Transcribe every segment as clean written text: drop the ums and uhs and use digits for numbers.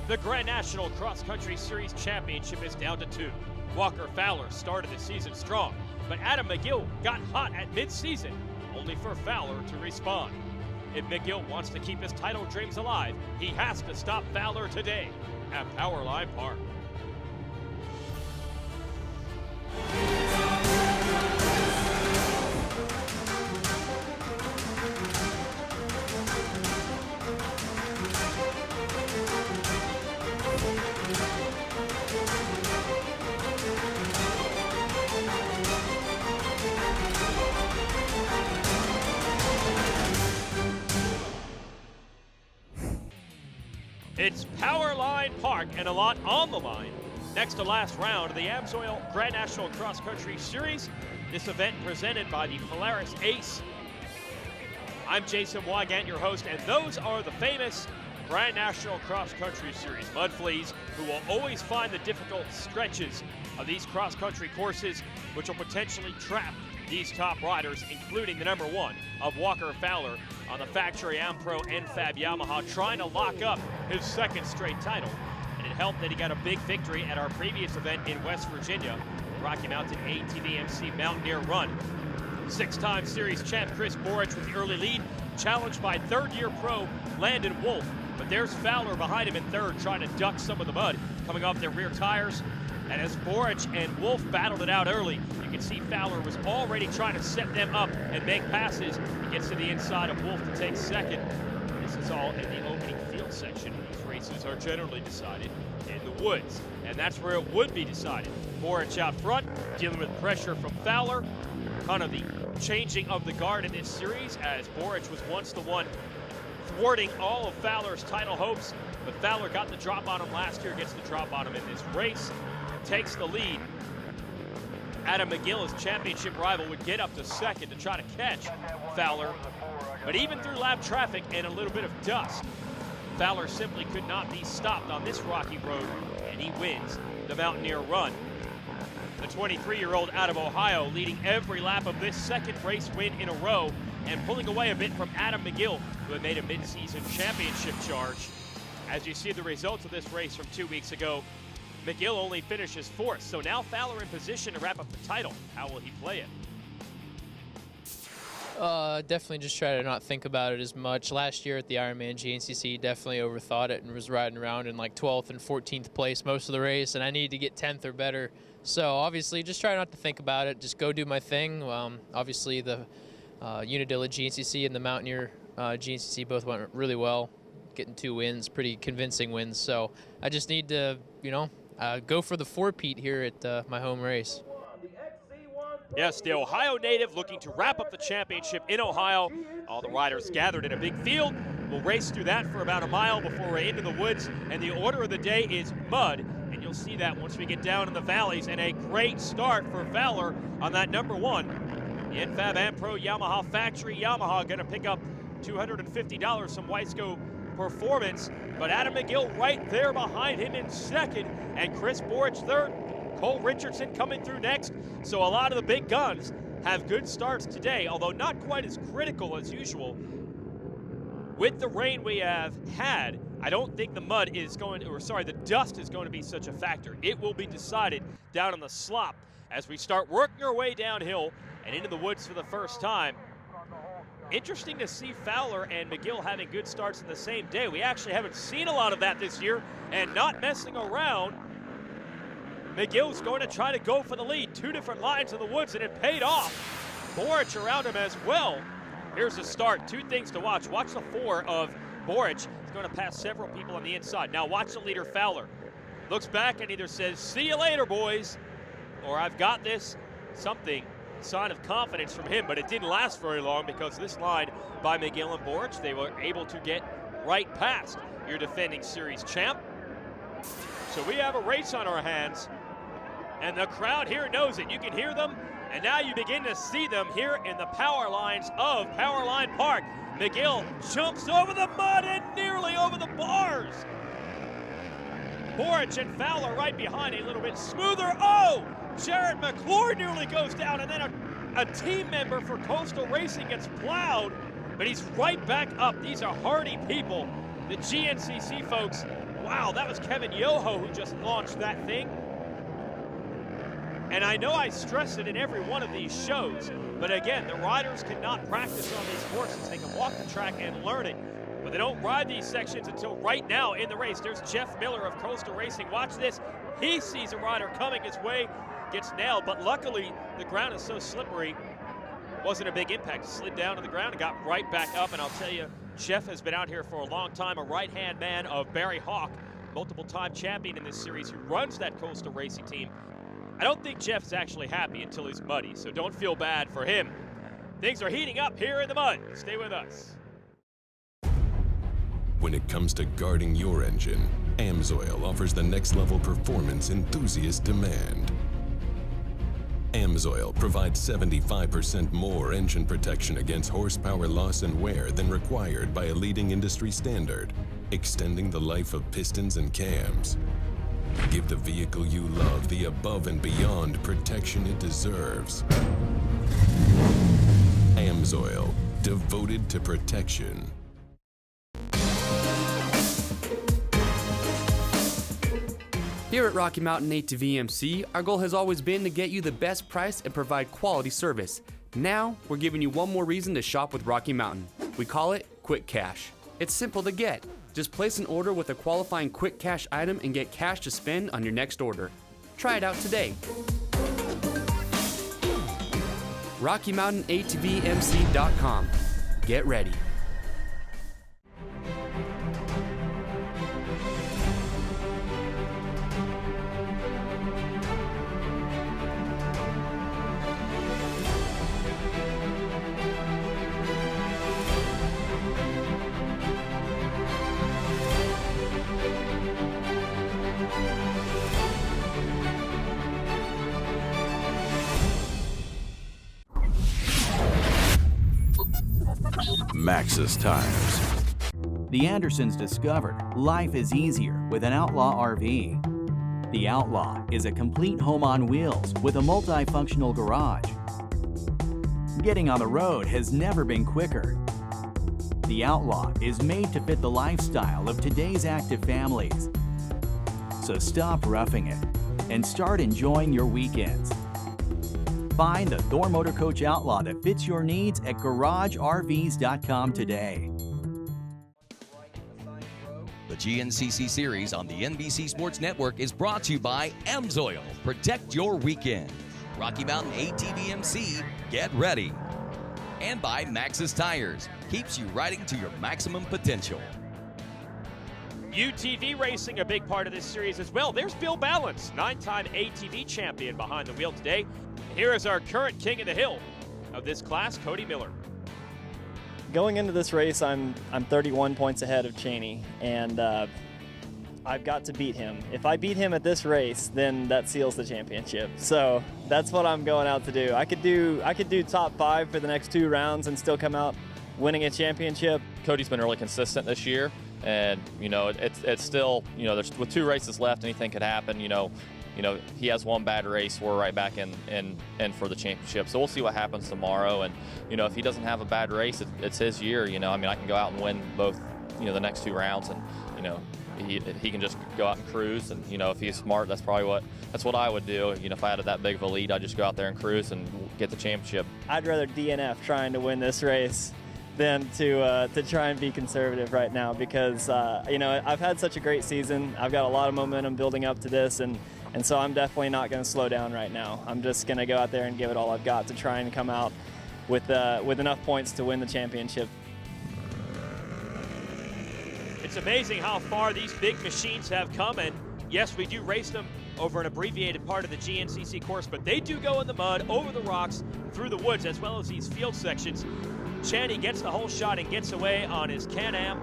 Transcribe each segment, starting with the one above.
The Grand National Cross Country Series Championship is down to 2. Walker Fowler started the season strong, but Adam McGill got hot at mid-season, only for Fowler to respond. If McGill wants to keep his title dreams alive, he has to stop Fowler today at Powerline Park. It's Powerline Park and a lot on the line. Next to last round of the AMSOIL Grand National Cross Country Series. This event presented by the Polaris Ace. I'm Jason Wygant, your host, and those are the famous Grand National Cross Country Series mud fleas who will always find the difficult stretches of these cross country courses, which will potentially trap these top riders, including the number 1 of Walker Fowler on the factory AmPro NFAB Yamaha, trying to lock up his second straight title. And it helped that he got a big victory at our previous event in West Virginia, Rocky Mountain ATV MC Mountaineer Run. 6-time series champ Chris Borich with the early lead, challenged by third-year pro Landon Wolf. But there's Fowler behind him in third, trying to duck some of the mud coming off their rear tires. And as Borich and Wolf battled it out early, you can see Fowler was already trying to set them up and make passes. He gets to the inside of Wolf to take second. This is all in the opening field section. These races are generally decided in the woods, and that's where it would be decided. Borich out front, dealing with pressure from Fowler. Kind of the changing of the guard in this series, as Borich was once the one thwarting all of Fowler's title hopes, but Fowler got the drop on him last year, gets the drop on him in this race, takes the lead. Adam McGill, his championship rival, would get up to second to try to catch Fowler, but even through lap traffic and a little bit of dust, Fowler simply could not be stopped on this rocky road, and he wins the Mountaineer Run. The 23-year-old out of Ohio leading every lap of this second race win in a row and pulling away a bit from Adam McGill, who had made a mid-season championship charge. As you see the results of this race from 2 weeks ago, McGill only finishes 4th, so now Fowler in position to wrap up the title. How will he play it? Definitely just try to not think about it as much. Last year at the Ironman GNCC, definitely overthought it and was riding around in like 12th and 14th place most of the race, and I needed to get 10th or better. So obviously just try not to think about it, just go do my thing. Obviously the Unadilla GNCC and the Mountaineer GNCC both went really well, getting 2 wins, pretty convincing wins. So I just need to, go for the 4-peat here at my home race. Yes, the Ohio native looking to wrap up the championship in Ohio. All the riders gathered in a big field. We'll race through that for about a mile before we're into the woods. And the order of the day is mud. And you'll see that once we get down in the valleys. And a great start for Fowler on that number 1. The NFAB AmPro Yamaha factory Yamaha going to pick up $250 from Weisco Performance. But Adam McGill right there behind him in second. And Chris Borich third. Cole Richardson coming through next. So a lot of the big guns have good starts today, although not quite as critical as usual. With the rain we have had, I don't think the dust is going to be such a factor. It will be decided down on the slop as we start working our way downhill and into the woods for the first time. Interesting to see Fowler and McGill having good starts in the same day. We actually haven't seen a lot of that this year, and not messing around. McGill's going to try to go for the lead. 2 different lines in the woods, and it paid off. Borich around him as well. Here's the start. 2 things to watch. Watch the 4 of Borich. He's going to pass several people on the inside. Now watch the leader, Fowler. Looks back and either says, "See you later, boys," or "I've got this." Something, sign of confidence from him, but it didn't last very long because this line by McGill and Borich, they were able to get right past your defending series champ. So we have a race on our hands. And the crowd here knows it. You can hear them, and now you begin to see them here in the power lines of Powerline Park. McGill jumps over the mud and nearly over the bars. Borich and Fowler right behind, a little bit smoother. Oh, Jared McClure nearly goes down, and then a team member for Coastal Racing gets plowed, but he's right back up. These are hardy people. The GNCC folks Wow, that was Kevin Yoho who just launched that thing. And I know I stress it in every one of these shows, but again, the riders cannot practice on these horses. They can walk the track and learn it, but they don't ride these sections until right now in the race. There's Jeff Miller of Coastal Racing. Watch this. He sees a rider coming his way, gets nailed, but luckily the ground is so slippery. Wasn't a big impact. Slid down to the ground and got right back up. And I'll tell you, Jeff has been out here for a long time, a right-hand man of Barry Hawk, multiple-time champion in this series, who runs that Coastal Racing team. I don't think Jeff's actually happy until he's muddy, so don't feel bad for him. Things are heating up here in the mud. Stay with us. When it comes to guarding your engine, AMSOIL offers the next level performance enthusiasts demand. AMSOIL provides 75% more engine protection against horsepower loss and wear than required by a leading industry standard, extending the life of pistons and cams. Give the vehicle you love the above and beyond protection it deserves. AMSOIL, devoted to protection. Here at Rocky Mountain ATV MC, our goal has always been to get you the best price and provide quality service. Now, we're giving you one more reason to shop with Rocky Mountain. We call it Quick Cash. It's simple to get. Just place an order with a qualifying Quick Cash item and get cash to spend on your next order. Try it out today. RockyMountainATVMC.com. Get ready. Maxxis Tires. The Andersons discovered life is easier with an Outlaw RV. The Outlaw is a complete home on wheels with a multifunctional garage. Getting on the road has never been quicker. The Outlaw is made to fit the lifestyle of today's active families. So stop roughing it and start enjoying your weekends. Find the Thor Motor Coach Outlaw that fits your needs at GarageRVs.com today. The GNCC series on the NBC Sports Network is brought to you by AMSOIL. Protect your weekend. Rocky Mountain ATV MC, get ready. And by Maxxis Tires. Keeps you riding to your maximum potential. UTV racing, a big part of this series as well. There's Bill Balance, 9-time ATV champion behind the wheel today. Here is our current king of the hill of this class, Cody Miller. Going into this race, I'm 31 points ahead of Cheney, and I've got to beat him. If I beat him at this race, then that seals the championship. So that's what I'm going out to do. I could do top 5 for the next 2 rounds and still come out winning a championship. Cody's been really consistent this year, and it's still, there's with 2 races left, anything could happen. He has one bad race, we're right back in for the championship. So we'll see what happens tomorrow. And, if he doesn't have a bad race, it's his year. I can go out and win both, the next 2 rounds. And, he can just go out and cruise. And, if he's smart, that's what I would do. If I had that big of a lead, I'd just go out there and cruise and get the championship. I'd rather DNF trying to win this race than to try and be conservative right now because, I've had such a great season. I've got a lot of momentum building up to this, and so I'm definitely not going to slow down right now. I'm just going to go out there and give it all I've got to try and come out with enough points to win the championship. It's amazing how far these big machines have come, and yes, we do race them over an abbreviated part of the GNCC course, but they do go in the mud, over the rocks, through the woods, as well as these field sections. Chaney gets the whole shot and gets away on his Can-Am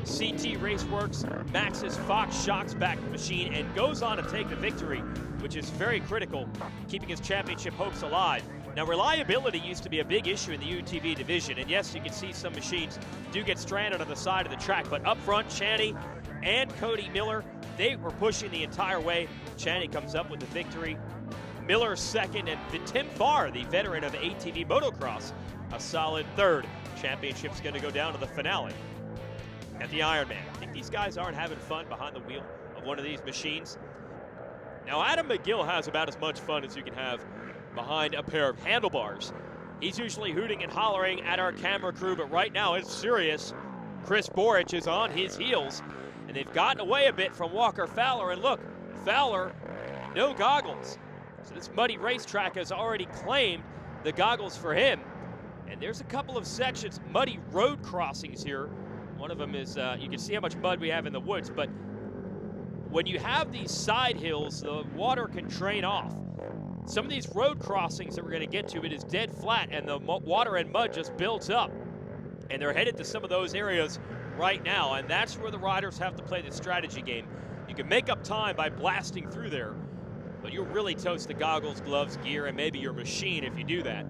CT Raceworks Maxxis Fox shocks back machine and goes on to take the victory, which is very critical, keeping his championship hopes alive. Now, reliability used to be a big issue in the UTV division, and yes, you can see some machines do get stranded on the side of the track, but up front, Chaney and Cody Miller, they were pushing the entire way. Chaney comes up with the victory. Miller second, and Tim Farr, the veteran of ATV motocross, a solid third. Championship's going to go down to the finale at the Ironman. I think the these guys aren't having fun behind the wheel of one of these machines. Now, Adam McGill has about as much fun as you can have behind a pair of handlebars. He's usually hooting and hollering at our camera crew, but right now it's serious. Chris Boric is on his heels, and they've gotten away a bit from Walker Fowler. And look, Fowler, no goggles. So this muddy racetrack has already claimed the goggles for him. And there's a couple of sections, muddy road crossings here. One of them is, you can see how much mud we have in the woods, but when you have these side hills, the water can drain off. Some of these road crossings that we're going to get to, it is dead flat, and the water and mud just builds up. And they're headed to some of those areas right now, and that's where the riders have to play the strategy game. You can make up time by blasting through there, but you'll really toast the goggles, gloves, gear, and maybe your machine if you do that.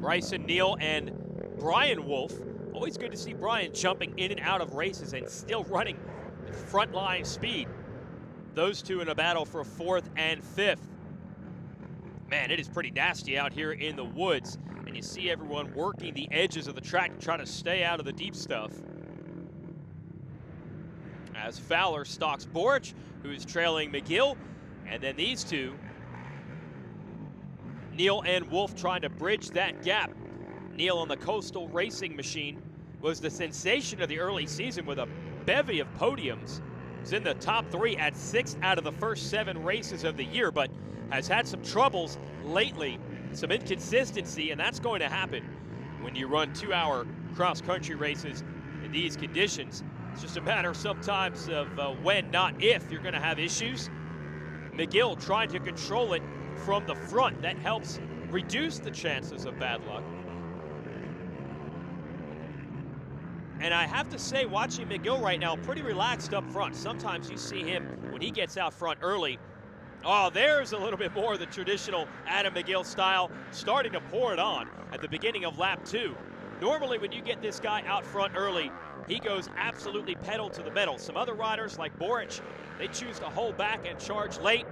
Bryson Neal and Brian Wolf. Always good to see Brian jumping in and out of races and still running frontline speed. Those two in a battle for 4th and 5th. Man, it is pretty nasty out here in the woods, and you see everyone working the edges of the track to try to stay out of the deep stuff. As Fowler stalks Boric, who is trailing McGill, and then these two, Neal and Wolf, trying to bridge that gap. Neal on the Coastal Racing machine was the sensation of the early season with a bevy of podiums. Was in the top 3 at 6 out of the first 7 races of the year, but has had some troubles lately, some inconsistency, and that's going to happen when you run 2-hour cross-country races in these conditions. It's just a matter sometimes of when, not if, you're going to have issues. McGill trying to control it from the front. That helps reduce the chances of bad luck. And I have to say, watching McGill right now, pretty relaxed up front. Sometimes you see him, when he gets out front early, oh, there's a little bit more of the traditional Adam McGill style, starting to pour it on at the beginning of lap 2. Normally, when you get this guy out front early, he goes absolutely pedal to the metal. Some other riders like Boric, they choose to hold back and charge late.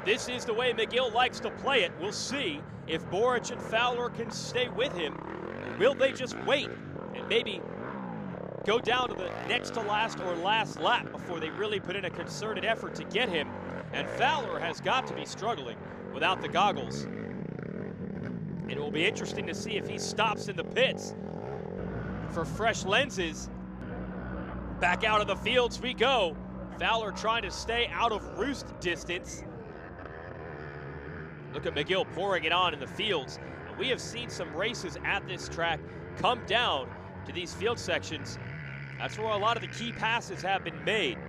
This is the way McGill likes to play it. We'll see if Boric and Fowler can stay with him. Or will they just wait and maybe go down to the next to last or last lap before they really put in a concerted effort to get him? And Fowler has got to be struggling without the goggles. It will be interesting to see if he stops in the pits for fresh lenses. Back out of the fields we go. Fowler trying to stay out of roost distance. Look at McGill pouring it on in the fields. And we have seen some races at this track come down to these field sections. That's where a lot of the key passes have been made.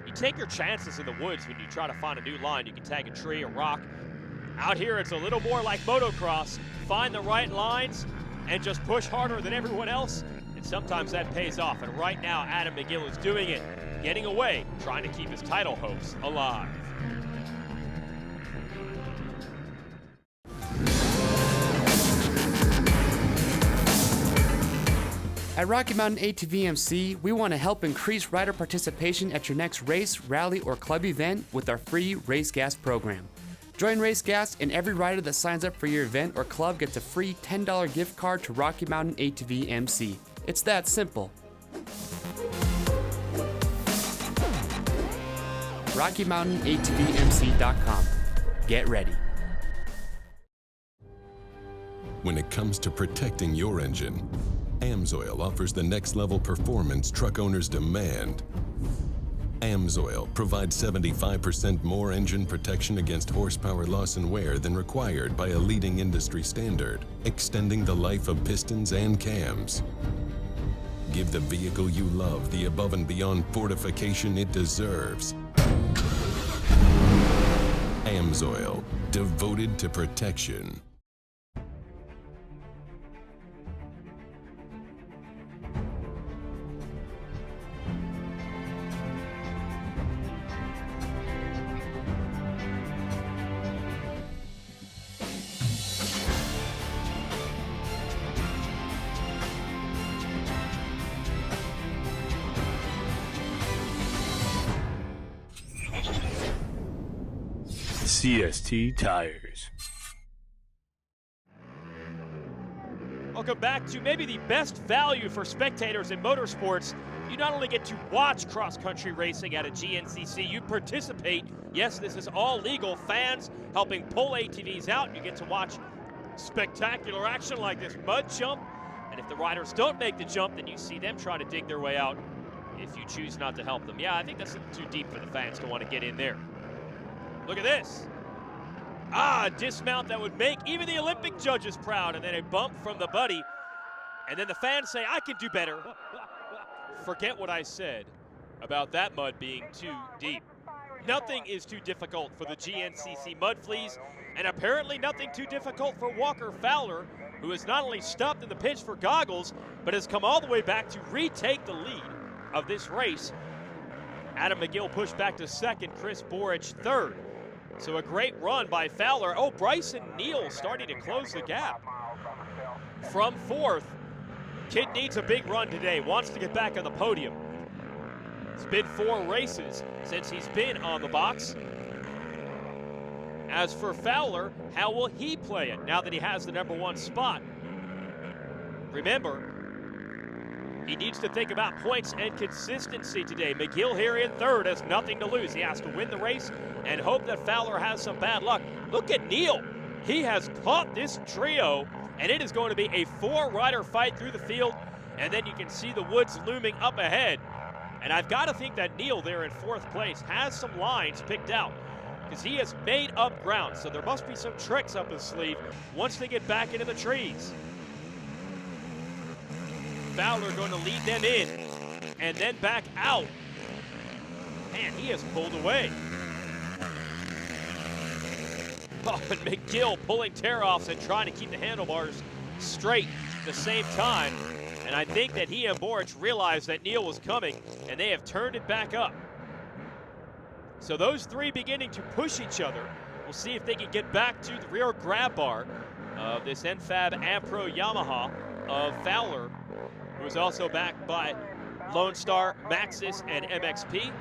You take your chances in the woods when you try to find a new line. You can tag a tree, a rock. Out here, it's a little more like motocross. Find the right lines and just push harder than everyone else. And sometimes that pays off. And right now, Adam McGill is doing it, getting away, trying to keep his title hopes alive. At Rocky Mountain ATVMC, we want to help increase rider participation at your next race, rally, or club event with our free Race Gas program. Join Race Gas, and every rider that signs up for your event or club gets a free $10 gift card to Rocky Mountain ATVMC. It's that simple. RockyMountainATVMC.com. Get ready. When it comes to protecting your engine, AMSOIL offers the next level performance truck owners demand. AMSOIL provides 75% more engine protection against horsepower loss and wear than required by a leading industry standard, extending the life of pistons and cams. Give the vehicle you love the above and beyond fortification it deserves. AMSOIL, devoted to protection. CST Tires. Welcome back to maybe the best value for spectators in motorsports. You not only get to watch cross-country racing at a GNCC, you participate. Yes, this is all legal. Fans helping pull ATVs out. You get to watch spectacular action like this mud jump. And if the riders don't make the jump, then you see them try to dig their way out if you choose not to help them. Yeah, I think that's too deep for the fans to want to get in there. Look at this. A dismount that would make even the Olympic judges proud, and then a bump from the buddy. And then the fans say, I can do better. Forget what I said about that mud being too deep. Nothing is too difficult for the GNCC Mud Fleas, and apparently nothing too difficult for Walker Fowler, who has not only stopped in the pinch for goggles, but has come all the way back to retake the lead of this race. Adam McGill pushed back to second, Chris Borich third. So a great run by Fowler. Oh, Bryson Neal starting to close the gap from fourth. Kid needs a big run today, wants to get back on the podium. It's been 4 races since he's been on the box. As for Fowler, how will he play it now that he has the #1 spot? Remember, he needs to think about points and consistency today. McGill here in third has nothing to lose. He has to win the race and hope that Fowler has some bad luck. Look at Neal. He has caught this trio, and it is going to be a 4-rider fight through the field, and then you can see the woods looming up ahead. And I've got to think that Neal there in 4th place has some lines picked out, because he has made up ground, so there must be some tricks up his sleeve once they get back into the trees. Fowler going to lead them in and then back out. Man, he has pulled away. Oh, and McGill pulling tear-offs and trying to keep the handlebars straight at the same time. And I think that he and Borich realized that Neal was coming, and they have turned it back up. So those 3 beginning to push each other. We'll see if they can get back to the rear grab bar of this NFAB Ampro Yamaha of Fowler, who is also backed by Lone Star, Maxxis, and MXP.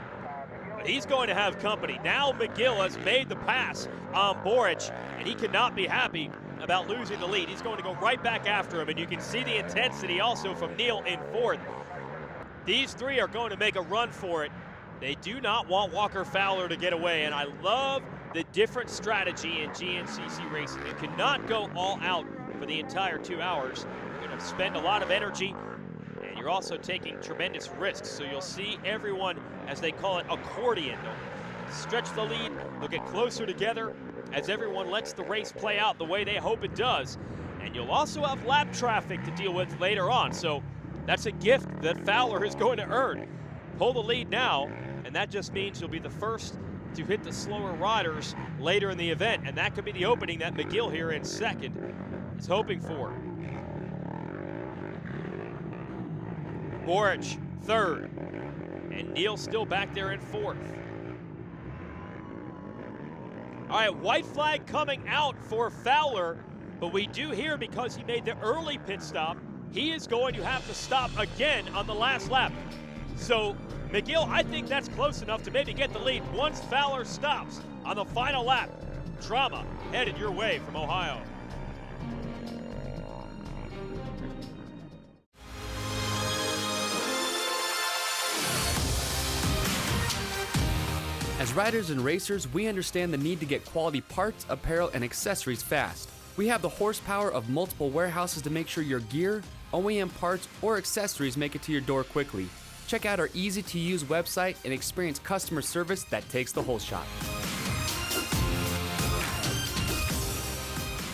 But he's going to have company. Now McGill has made the pass on Borich, and he cannot be happy about losing the lead. He's going to go right back after him, and you can see the intensity also from Neal in 4th. These 3 are going to make a run for it. They do not want Walker Fowler to get away, and I love the different strategy in GNCC racing. You cannot go all out for the entire 2 hours. You're going to spend a lot of energy, and you're also taking tremendous risks. So you'll see everyone, as they call it, accordion. They'll stretch the lead, they'll get closer together as everyone lets the race play out the way they hope it does. And you'll also have lap traffic to deal with later on. So that's a gift that Fowler is going to earn. Pull the lead now, and that just means you'll be the first to hit the slower riders later in the event, and that could be the opening that McGill here in 2nd is hoping for. Borich 3rd, and Neal still back there in 4th. All right, white flag coming out for Fowler, but we do hear, because he made the early pit stop, he is going to have to stop again on the last lap. So McGill, I think that's close enough to maybe get the lead once Fowler stops on the final lap. Drama headed your way from Ohio. As riders and racers, we understand the need to get quality parts, apparel, and accessories fast. We have the horsepower of multiple warehouses to make sure your gear, OEM parts, or accessories make it to your door quickly. Check out our easy-to-use website and experience customer service that takes the whole shot.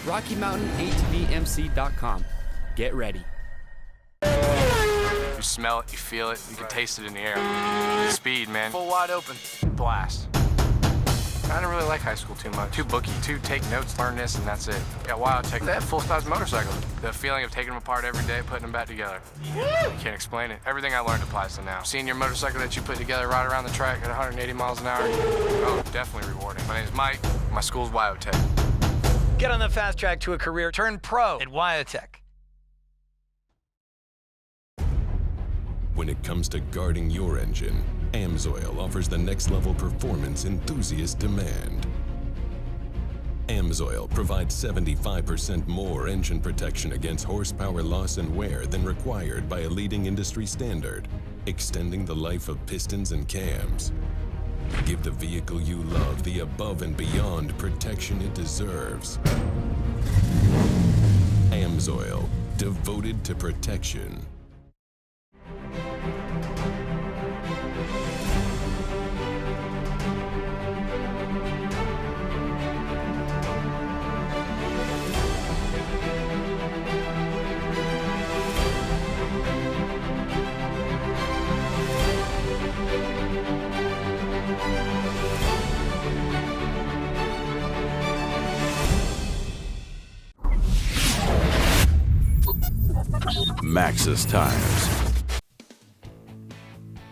RockyMountainATVMC.com. Get ready. You smell it, you feel it, you can taste it in the air. Speed, man. Full wide open. Blast. I didn't really like high school too much. Too booky, too take notes, learn this, and that's it. Got WyoTech. They have full-size motorcycles. The feeling of taking them apart every day, putting them back together. You can't explain it. Everything I learned applies to now. Seeing your motorcycle that you put together right around the track at 180 miles an hour, oh, definitely rewarding. My name's Mike. My school's WyoTech. Get on the fast track to a career. Turn pro at WyoTech. When it comes to guarding your engine, AMSOIL offers the next level performance enthusiasts demand. AMSOIL provides 75% more engine protection against horsepower loss and wear than required by a leading industry standard, extending the life of pistons and cams. Give the vehicle you love the above and beyond protection it deserves. AMSOIL, devoted to protection. Maxxis Tires.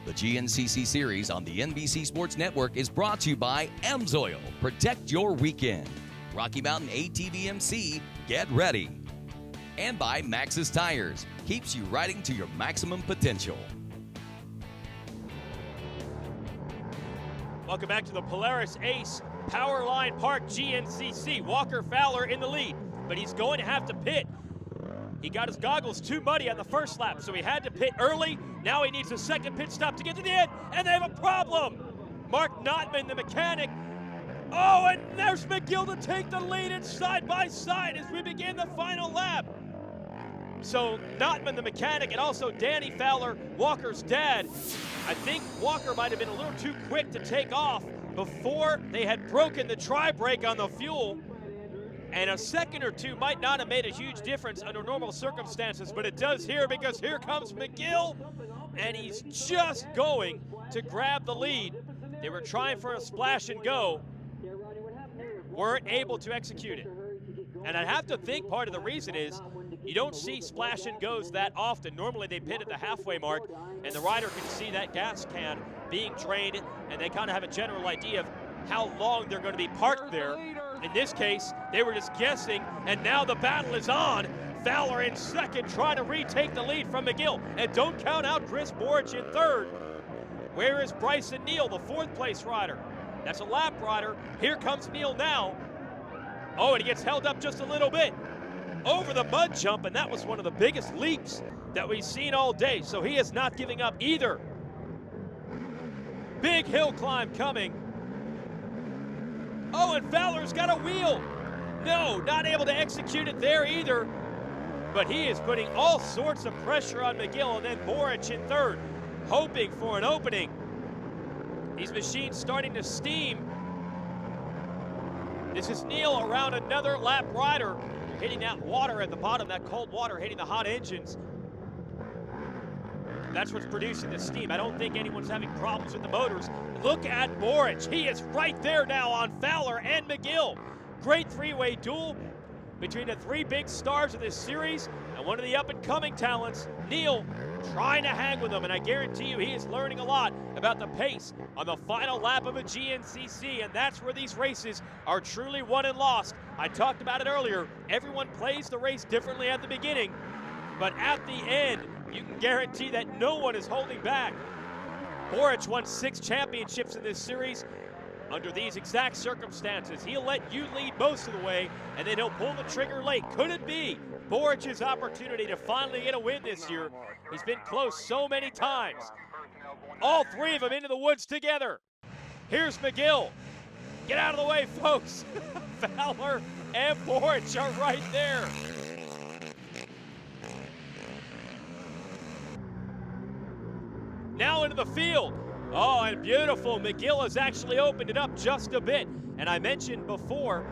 The GNCC series on the NBC Sports Network is brought to you by AMSOIL. Protect your weekend. Rocky Mountain ATV MC, get ready. And by Maxxis Tires. Keeps you riding to your maximum potential. Welcome back to the Polaris Ace Powerline Park GNCC. Walker Fowler in the lead, but he's going to have to pit. He got his goggles too muddy on the first lap, so he had to pit early. Now he needs a second pit stop to get to the end, and they have a problem. Mark Notman, the mechanic. Oh, and there's McGill to take the lead and side by side as we begin the final lap. So Notman, the mechanic, and also Danny Fowler, Walker's dad. I think Walker might have been a little too quick to take off before they had broken the tri-brake on the fuel. And a second or two might not have made a huge difference under normal circumstances, but it does here because here comes McGill, and he's just going to grab the lead. They were trying for a splash and go, weren't able to execute it. And I have to think part of the reason is you don't see splash and goes that often. Normally they pit at the halfway mark, and the rider can see that gas can being drained, and they kind of have a general idea of how long they're going to be parked there. In this case, they were just guessing, and now the battle is on. Fowler in second, trying to retake the lead from McGill. And don't count out Chris Borich in third. Where is Bryson Neal, the fourth place rider? That's a lap rider. Here comes Neal now. Oh, and he gets held up just a little bit over the mud jump, and that was one of the biggest leaps that we've seen all day. So he is not giving up either. Big hill climb coming. Oh, and Fowler's got a wheel. No, not able to execute it there either. But he is putting all sorts of pressure on McGill, and then Borich in third, hoping for an opening. These machines starting to steam. This is Neal around another lap rider, hitting that water at the bottom, that cold water hitting the hot engines. That's what's producing the steam. I don't think anyone's having problems with the motors. Look at Borich. He is right there now on Fowler and McGill. Great three-way duel between the three big stars of this series and one of the up-and-coming talents, Neal, trying to hang with them. And I guarantee you he is learning a lot about the pace on the final lap of a GNCC, and that's where these races are truly won and lost. I talked about it earlier. Everyone plays the race differently at the beginning, but at the end, you can guarantee that no one is holding back. Borich won 6 championships in this series under these exact circumstances. He'll let you lead most of the way, and then he'll pull the trigger late. Could it be Borich's opportunity to finally get a win this year? He's been close so many times. All three of them into the woods together. Here's McGill. Get out of the way, folks. Fowler and Borich are right there. Now into the field. Oh, and beautiful. McGill has actually opened it up just a bit. And I mentioned before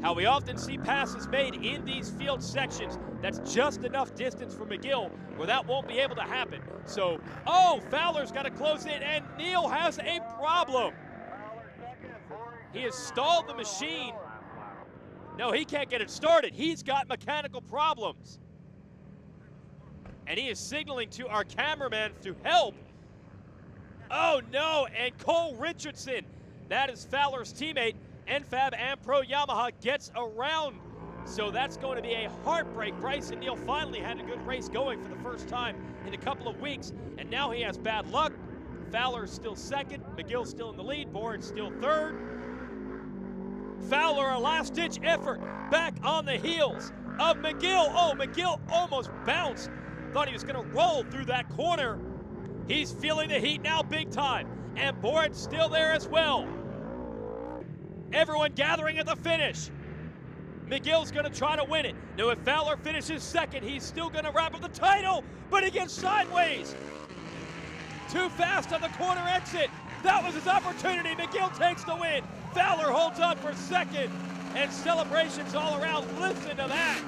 how we often see passes made in these field sections. That's just enough distance for McGill where that won't be able to happen. So, oh, Fowler's got to close in, and Neal has a problem. He has stalled the machine. No, he can't get it started. He's got mechanical problems. And he is signaling to our cameraman to help. Oh no, and Cole Richardson, that is Fowler's teammate, NFAB and Pro Yamaha, gets around. So that's going to be a heartbreak. Bryson Neal finally had a good race going for the first time in a couple of weeks, and now he has bad luck. Fowler's still second, McGill's still in the lead, Borich still third. Fowler, a last-ditch effort, back on the heels of McGill. Oh, McGill almost bounced. Thought he was going to roll through that corner. He's feeling the heat now big time. And Board's still there as well. Everyone gathering at the finish. McGill's going to try to win it. Now, if Fowler finishes second, he's still going to wrap up the title, but he gets sideways. Too fast on the corner exit. That was his opportunity. McGill takes the win. Fowler holds on for second, and celebrations all around. Listen to that.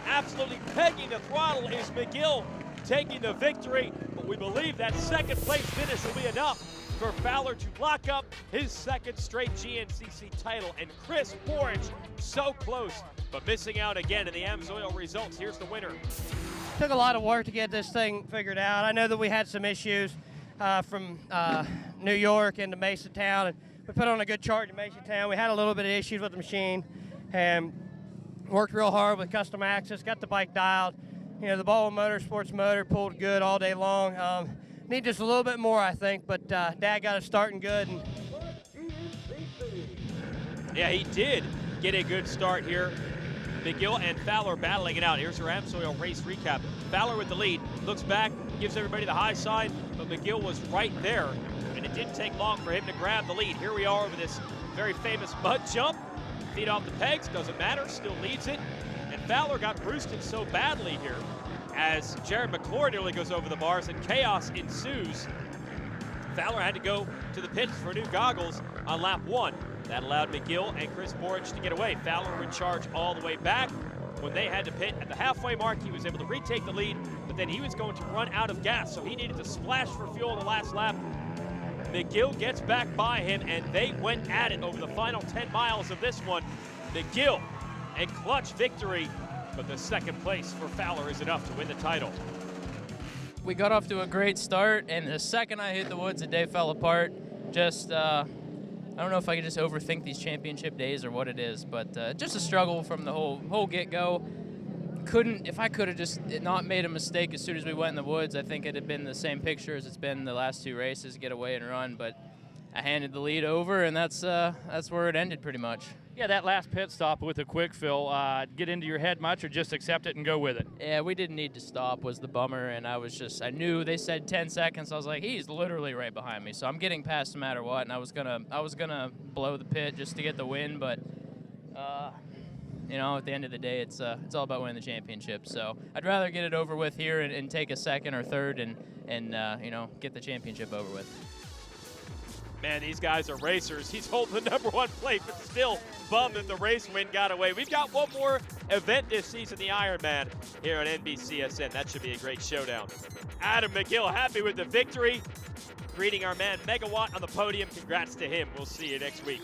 Absolutely pegging the throttle is McGill taking the victory, but we believe that second place finish will be enough for Fowler to lock up his second straight GNCC title. And Chris Borich, so close, but missing out again in the AMSOIL results. Here's the winner. Took a lot of work to get this thing figured out. I know that we had some issues from New York into Masontown, and we put on a good charge in Masontown. We had a little bit of issues with the machine, and worked real hard with custom axis, got the bike dialed. You know, the Baldwin Motorsports motor pulled good all day long. Need just a little bit more, I think, but Dad got us starting good. And yeah, he did get a good start here. McGill and Fowler battling it out. Here's your AMSOIL race recap. Fowler with the lead, looks back, gives everybody the high sign, but McGill was right there, and it didn't take long for him to grab the lead. Here we are over this very famous mud jump. Feet off the pegs, doesn't matter, still leads it. And Fowler got roosted so badly here as Jared McClure nearly goes over the bars and chaos ensues. Fowler had to go to the pits for new goggles on lap 1. That allowed McGill and Chris Borich to get away. Fowler in charge all the way back. When they had to pit at the halfway mark, he was able to retake the lead, but then he was going to run out of gas, so he needed to splash for fuel in the last lap. McGill gets back by him, and they went at it over the final 10 miles of this one. McGill, a clutch victory, but the second place for Fowler is enough to win the title. We got off to a great start, and the second I hit the woods, the day fell apart. Just, I don't know if I could just overthink these championship days or what it is, but just a struggle from the whole get-go. If I could have just not made a mistake as soon as we went in the woods, I think it'd have been the same picture as it's been the last 2 races, get away and run, but I handed the lead over, and that's where it ended pretty much. Yeah, that last pit stop with a quick fill, get into your head much or just accept it and go with it? Yeah, we didn't need to stop was the bummer, and I knew they said 10 seconds. I was like, he's literally right behind me, so I'm getting past no matter what, and I was gonna blow the pit just to get the win, but you know, at the end of the day, it's all about winning the championship. So I'd rather get it over with here and take a second or third and you know, get the championship over with. Man, these guys are racers. He's holding the #1 plate, but still bummed that the race win got away. We've got one more event this season, the Ironman, here on NBCSN. That should be a great showdown. Adam McGill happy with the victory. Greeting our man Megawatt on the podium. Congrats to him. We'll see you next week.